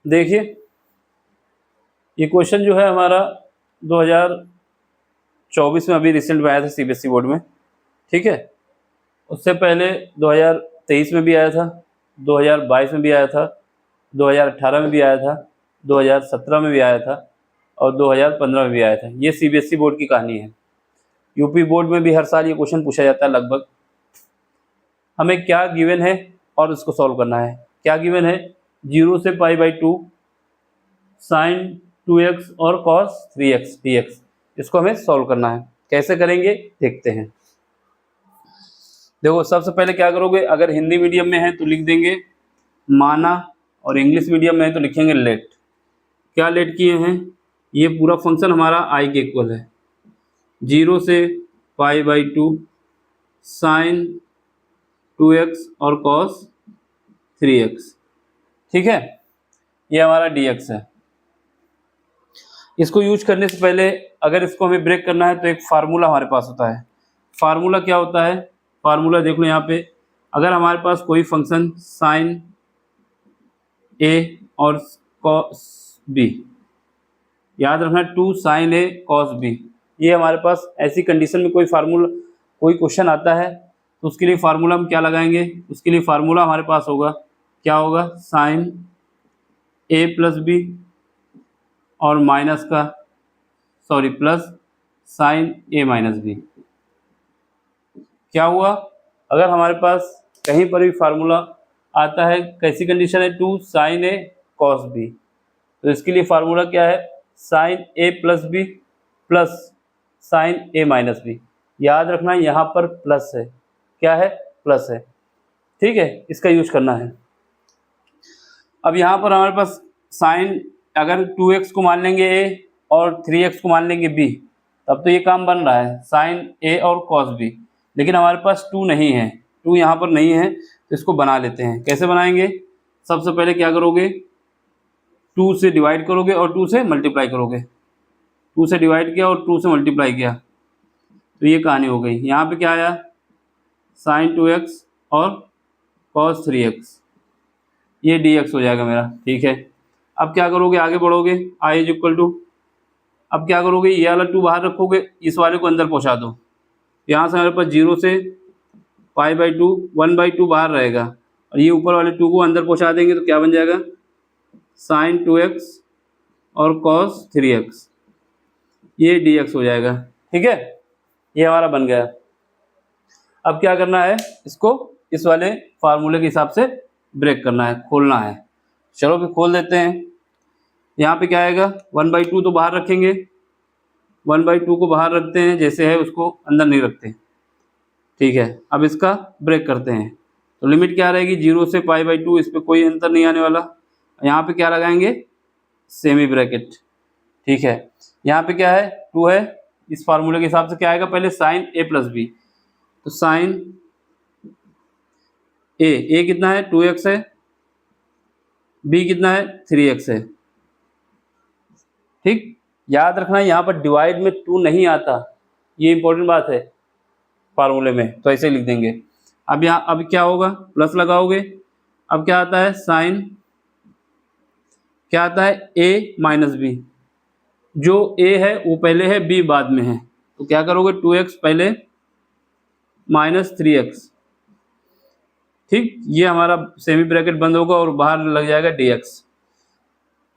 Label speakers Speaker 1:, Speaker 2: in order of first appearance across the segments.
Speaker 1: देखिए ये क्वेश्चन जो है हमारा 2024 में अभी रिसेंट में आया था सीबीएसई बोर्ड में, ठीक है। उससे पहले 2023 में भी आया था, 2022 में भी आया था, 2018 में भी आया था, 2017 में भी आया था और 2015 में भी आया था। ये सीबीएसई बोर्ड की कहानी है। यूपी बोर्ड में भी हर साल ये क्वेश्चन पूछा जाता है लगभग। हमें क्या गिवन है और उसको सॉल्व करना है। क्या गिवन है, 0 से π/2 sin 2x और cos 3x dx। इसको हमें सॉल्व करना है। कैसे करेंगे देखते हैं। देखो सबसे पहले क्या करोगे, अगर हिंदी मीडियम में है तो लिख देंगे माना और इंग्लिश मीडियम में है तो लिखेंगे लेट। क्या लेट किए हैं, ये पूरा फंक्शन हमारा आई के इक्वल है। 0 से π/2 sin 2x और cos 3x, ठीक है। ये हमारा dx है। इसको यूज करने से पहले अगर इसको हमें ब्रेक करना है तो एक फार्मूला हमारे पास होता है। फार्मूला क्या होता है, फार्मूला देख लो यहाँ पे। अगर हमारे पास कोई फंक्शन साइन a और cos b, याद रखना 2 sin a cos b, ये हमारे पास ऐसी कंडीशन में कोई फार्मूला कोई क्वेश्चन आता है तो उसके लिए फार्मूला हम क्या लगाएंगे। उसके लिए फार्मूला हमारे पास होगा, क्या होगा, साइन a प्लस बी और माइनस का plus sine a minus B. क्या हुआ, अगर हमारे पास कहीं पर भी फार्मूला आता है, कैसी कंडीशन है, 2 sin a cos b, तो इसके लिए फार्मूला क्या है, sine a plus B plus sine a minus B. याद रखना यहाँ पर प्लस है, क्या है, प्लस है, ठीक है। इसका यूज करना है। अब यहाँ पर हमारे पास साइन, अगर 2x को मान लेंगे a और 3x को मान लेंगे b, तब तो ये काम बन रहा है साइन a और cos b। लेकिन हमारे पास 2 नहीं है, 2 यहाँ पर नहीं है, तो इसको बना लेते हैं। कैसे बनाएंगे, सबसे पहले क्या करोगे, 2 से डिवाइड करोगे और 2 से मल्टीप्लाई करोगे। 2 से डिवाइड किया और 2 से मल्टीप्लाई किया, तो ये कहानी हो गई। यहाँ पे क्या आया, साइन 2x और cos 3x, ये dx हो जाएगा मेरा, ठीक है। अब क्या करोगे, आगे बढ़ोगे, i इज इक्वल टू, अब क्या करोगे, ये वाला 2 बाहर रखोगे, इस वाले को अंदर पहुंचा दो। यहाँ से हमारे पास 0 से π/2 1/2 बाहर रहेगा और ये ऊपर वाले 2 को अंदर पहुंचा देंगे तो क्या बन जाएगा, साइन 2x और cos 3x, ये dx हो जाएगा, ठीक है। ये हमारा बन गया। अब क्या करना है, इसको इस वाले फार्मूले के हिसाब से ब्रेक करना है, खोलना है। चलो फिर खोल देते हैं। यहाँ पे क्या आएगा, 1/2 तो बाहर रखेंगे, 1/2 को बाहर रखते हैं, जैसे है उसको अंदर नहीं रखते, ठीक है। अब इसका ब्रेक करते हैं, तो लिमिट क्या रहेगी, 0 से π/2, इस पर कोई अंतर नहीं आने वाला। यहाँ पे क्या लगाएंगे, सेमी ब्रैकेट, ठीक है। यहाँ पे क्या है, 2 है, इस फार्मूले के हिसाब से क्या आएगा, पहले साइन a प्लस बी, तो साइन a कितना है, 2x है, b कितना है, 3x है, ठीक। याद रखना यहाँ पर डिवाइड में 2 नहीं आता, ये इंपॉर्टेंट बात है फार्मूले में, तो ऐसे लिख देंगे। अब यहाँ अब क्या होगा, प्लस लगाओगे, अब क्या आता है, साइन क्या आता है, a माइनस बी, जो a है वो पहले है, b बाद में है, तो क्या करोगे, 2x पहले माइनस 3x, ठीक। ये हमारा सेमी ब्रैकेट बंद होगा और बाहर लग जाएगा dx।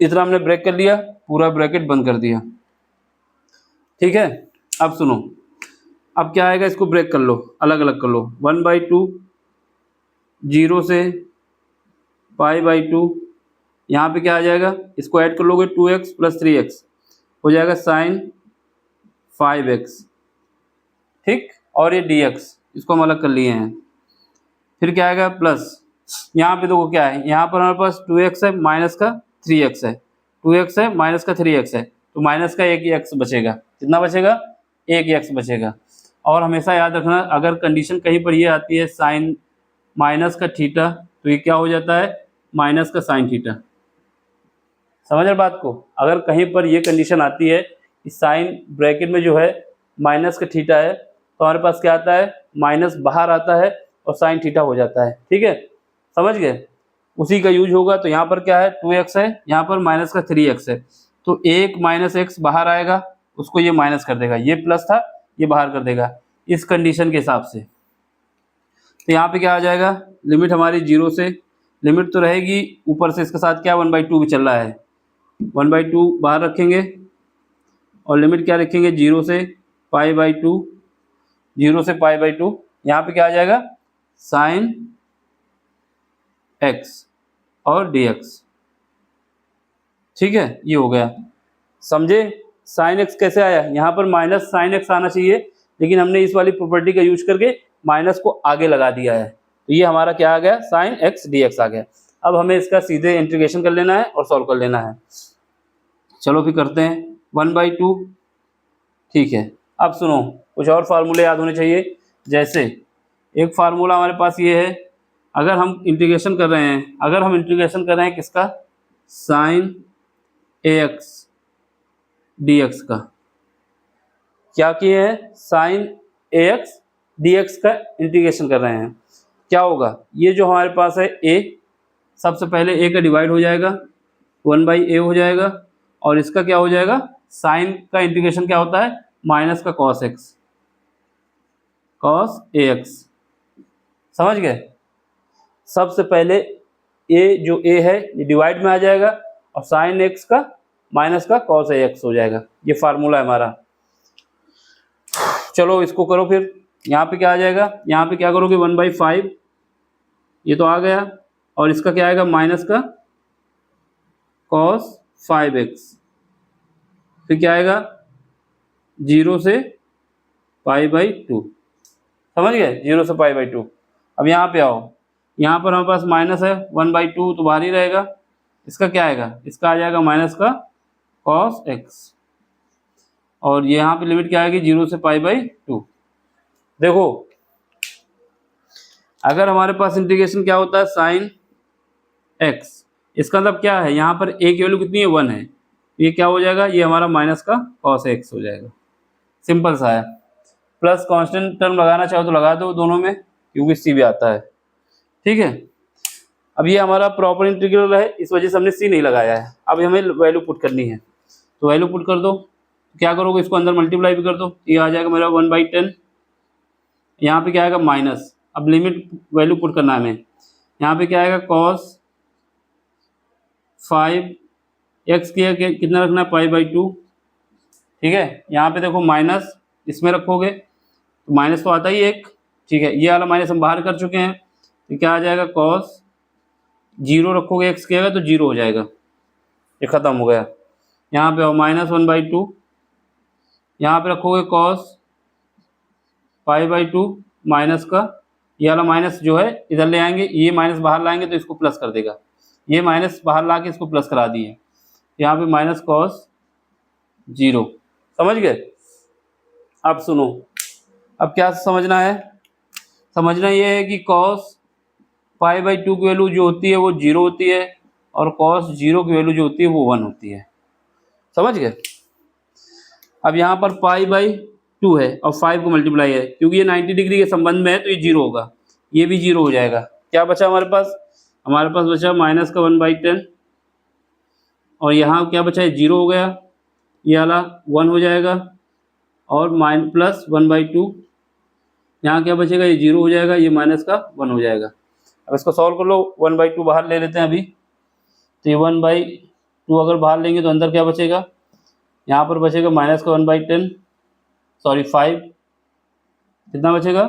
Speaker 1: इतना हमने ब्रेक कर लिया, पूरा ब्रैकेट बंद कर दिया, ठीक है। अब सुनो, अब क्या आएगा, इसको ब्रेक कर लो, अलग अलग कर लो। 1/2 0 से π/2, यहाँ पे क्या आ जाएगा, इसको ऐड कर लोगे, 2x प्लस 3x हो जाएगा साइन 5x, ठीक। और ये dx, इसको हम अलग कर लिए हैं। फिर क्या आएगा, प्लस, यहाँ पे देखो क्या है, यहाँ पर हमारे पास 2x है, माइनस का 3x है, 2x है, माइनस का 3x है, तो माइनस का 1x बचेगा। कितना बचेगा, 1x बचेगा। और हमेशा याद रखना, अगर कंडीशन कहीं पर ये आती है साइन माइनस का थीटा, तो ये क्या हो जाता है, माइनस का साइन थीटा। समझ रहे बात को, अगर कहीं पर ये कंडीशन आती है कि साइन ब्रैकेट में जो है माइनस का थीटा है, तो हमारे पास क्या आता है, माइनस बाहर आता है और साइन थीटा हो जाता है, ठीक है, समझ गए। उसी का यूज होगा। तो यहाँ पर क्या है 2x है, यहाँ पर माइनस का 3x है, तो एक माइनस एक्स बाहर आएगा, उसको ये माइनस कर देगा, ये प्लस था ये बाहर कर देगा इस कंडीशन के हिसाब से। तो यहाँ पे क्या आ जाएगा, लिमिट हमारी 0 से, लिमिट तो रहेगी ऊपर से इसके साथ क्या 1/2 भी चल रहा है, 1/2 बाहर रखेंगे और लिमिट क्या रखेंगे 0 से π/2, 0 से π/2। यहाँ पे क्या आ जाएगा साइन एक्स और dx, ठीक है, ये हो गया। समझे साइन एक्स कैसे आया, यहाँ पर माइनस साइन एक्स आना चाहिए, लेकिन हमने इस वाली प्रॉपर्टी का यूज करके माइनस को आगे लगा दिया है, तो ये हमारा क्या आ गया साइन एक्स dx आ गया। अब हमें इसका सीधे इंटीग्रेशन कर लेना है और सॉल्व कर लेना है। चलो फिर करते हैं 1/2, ठीक है। अब सुनो, कुछ और फार्मूले याद होने चाहिए। जैसे एक फार्मूला हमारे पास ये है, अगर हम इंटीग्रेशन कर रहे हैं किसका, साइन ax dx का, क्या किए हैं साइन ax dx का इंटीग्रेशन कर रहे हैं। क्या होगा, ये जो हमारे पास है a, सबसे पहले a का डिवाइड हो जाएगा 1/a हो जाएगा, और इसका क्या हो जाएगा, साइन का इंटीग्रेशन क्या होता है माइनस का cos x, cos ax, समझ गए। सबसे पहले a जो a है ये डिवाइड में आ जाएगा और साइन x का माइनस का cos ax हो जाएगा, ये फार्मूला है हमारा। चलो इसको करो फिर, यहाँ पे क्या आ जाएगा, यहाँ पे क्या करोगे 1/5, ये तो आ गया, और इसका क्या आएगा माइनस का cos 5x, फिर क्या आएगा 0 से π/2, समझ गए, 0 से π/2। अब यहाँ पे आओ, यहाँ पर हमारे पास माइनस है 1/2 तो बाहर ही रहेगा, इसका क्या आएगा, इसका आ जाएगा माइनस का cos x, और यहाँ पे लिमिट क्या आएगी 0 से π/2। देखो अगर हमारे पास इंटीग्रेशन क्या होता है साइन x, इसका मतलब क्या है, यहाँ पर a की वैल्यू कितनी है 1 है, ये क्या हो जाएगा, ये हमारा माइनस का cos x हो जाएगा, सिंपल सा है। प्लस कांस्टेंट टर्म लगाना चाहो तो लगा दो दोनों में, क्योंकि सी भी आता है, ठीक है। अब ये हमारा प्रॉपर इंटीग्रल है, इस वजह से हमने सी नहीं लगाया है। अब हमें वैल्यू पुट करनी है, तो वैल्यू पुट कर दो, क्या करोगे इसको अंदर मल्टीप्लाई भी कर दो, ये आ जाएगा मेरा 1/10, यहाँ पे क्या आएगा माइनस, अब लिमिट वैल्यू पुट करना है हमें, यहाँ पे क्या आएगा cos 5x कितना रखना है π/2, ठीक है। यहाँ पे देखो माइनस इसमें रखोगे तो माइनस तो आता ही एक, ठीक है, ये वाला माइनस हम बाहर कर चुके हैं, तो क्या आ जाएगा cos 0 रखोगे x की जगह तो 0 हो जाएगा, ये ख़त्म हो गया। यहाँ पे आओ माइनस 1/2, यहाँ पे रखोगे cos π/2 माइनस का, ये वाला माइनस जो है इधर ले आएंगे, ये माइनस बाहर लाएंगे तो इसको प्लस कर देगा, ये माइनस बाहर ला के इसको प्लस करा दिए, यहाँ पे माइनस cos 0, समझ गए। अब सुनो, अब क्या समझना है, समझना ये है कि cos π/2 की वैल्यू जो होती है वो 0 होती है, और cos 0 की वैल्यू जो होती है वो 1 होती है, समझ गए। अब यहाँ पर π/2 है और 5 को मल्टीप्लाई है, क्योंकि ये 90 डिग्री के संबंध में है तो ये 0 होगा, ये भी 0 हो जाएगा। क्या बचा हमारे पास बचा माइनस का 1/10, और यहाँ क्या बचा है 0 हो गया, ये वाला 1 हो जाएगा, और प्लस 1/2, यहाँ क्या बचेगा, ये 0 हो जाएगा, ये माइनस का 1 हो जाएगा। अब इसको सॉल्व कर लो, 1/2 बाहर ले लेते हैं अभी, तो ये 1/2 अगर बाहर लेंगे तो अंदर क्या बचेगा, यहाँ पर बचेगा माइनस का 1/10, सॉरी 5, कितना बचेगा,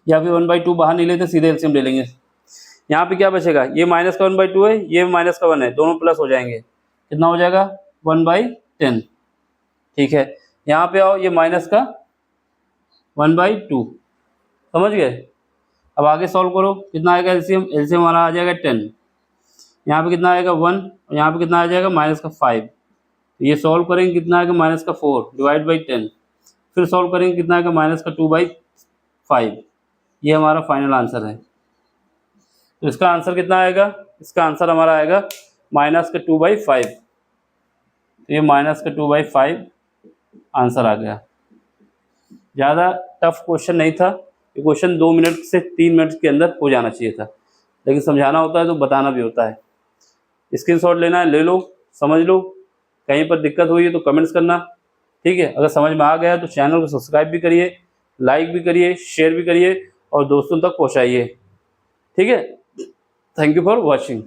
Speaker 1: या फिर 1/2 बाहर नहीं लेते सीधे एलसीएम ले लेंगे। यहाँ पे क्या बचेगा, ये माइनस का 1/2 है, ये माइनस का 1 है, दोनों प्लस हो जाएंगे, कितना हो जाएगा 1/10, ठीक है। यहाँ पे आओ, ये माइनस का 1/2, समझ गए। अब आगे सॉल्व करो, कितना आएगा एलसीएम हमारा आ जाएगा 10, यहाँ पे कितना आएगा 1, और यहाँ पे कितना आ जाएगा माइनस का 5, ये सॉल्व करेंगे कितना आएगा माइनस का 4 डिवाइड बाई 10, फिर सॉल्व करेंगे कितना आएगा माइनस का 2/5, ये हमारा फाइनल आंसर है। तो इसका आंसर कितना आएगा, इसका आंसर हमारा आएगा माइनस का 2/5, तो ये माइनस का 2/5 आंसर आ गया। ज़्यादा टफ क्वेश्चन नहीं था, ये क्वेश्चन 2 मिनट से 3 मिनट के अंदर हो जाना चाहिए था। लेकिन समझाना होता है तो बताना भी होता है। स्क्रीनशॉट लेना है ले लो, समझ लो, कहीं पर दिक्कत हुई है तो कमेंट्स करना, ठीक है। अगर समझ में आ गया तो चैनल को सब्सक्राइब भी करिए, लाइक भी करिए, शेयर भी करिए और दोस्तों तक पहुंचाइए, ठीक है। Thank you for watching.